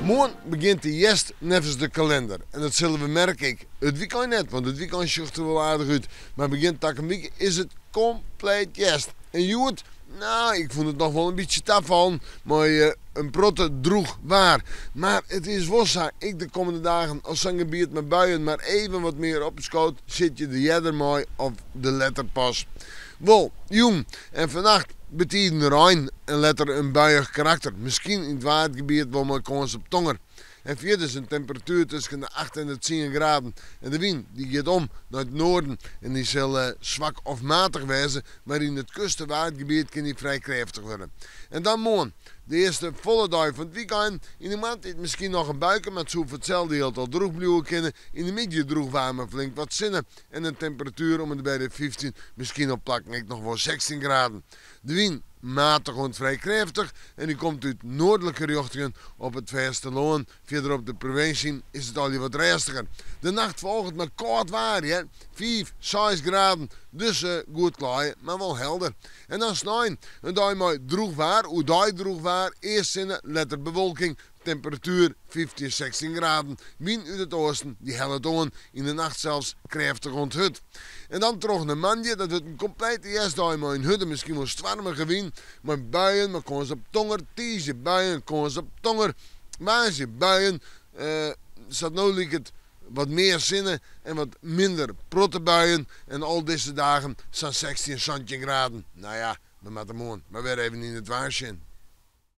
Morgen begint de jest nevens de kalender. En dat zullen we merken. Het weekend net, want het weekend ziet er wel aardig uit. Maar begint tak een week is het compleet jest. En Joet, nou, ik vond het nog wel een beetje taf van. Maar een protte droeg waar. Maar het is wossa. Ik de komende dagen als zo'n gebied met buien maar even wat meer op het schoot. Zit je de jedder mooi op de letterpas. Wel, jong. En vannacht betieden de Rijn en letter een buiig karakter. Misschien in het waardgebied wel maar kans op tonger. En verder is een temperatuur tussen de 8 en de 10 graden. En de wind die gaat om naar het noorden. En die zal zwak of matig wezen. Maar in het kustenwaardgebied kan die vrij krachtig worden. En dan morgen, de eerste volle dag van het weekend. In de maand is misschien nog een buiken. Maar zo voor hetzelfde heel al droog blijven kunnen. In de middag droeg warmer flink wat zinnen. En een temperatuur om het bij de 15, misschien op plakken nog wel 16 graden. De wind matig en vrij krachtig en die komt uit noordelijke richtingen op het verste loon. Verder op de provincie is het al wat rustiger. De nacht volgt met koud waar, 5, 6 graden, dus goed klaar, maar wel helder. En dan snijden, een dag maar droog waar, hoe dag droog waar, eerst zinnen, letter bewolking, temperatuur 15, 16 graden. Wind uit het oosten, die helpt aan, in de nacht zelfs krachtig rond hut. En dan terug naar Mandje, dat het een complete eerste maar in hutten misschien wel zwarmige wind. Maar buien, maar kans op tonger, tiesje buien, kans op tonger. Maasje buien, zat nou lijkt het wat meer zinnen en wat minder protte buien. En al deze dagen zijn 16, 17 graden. Nou ja, we moeten morgen maar weer even in het waarschuwen.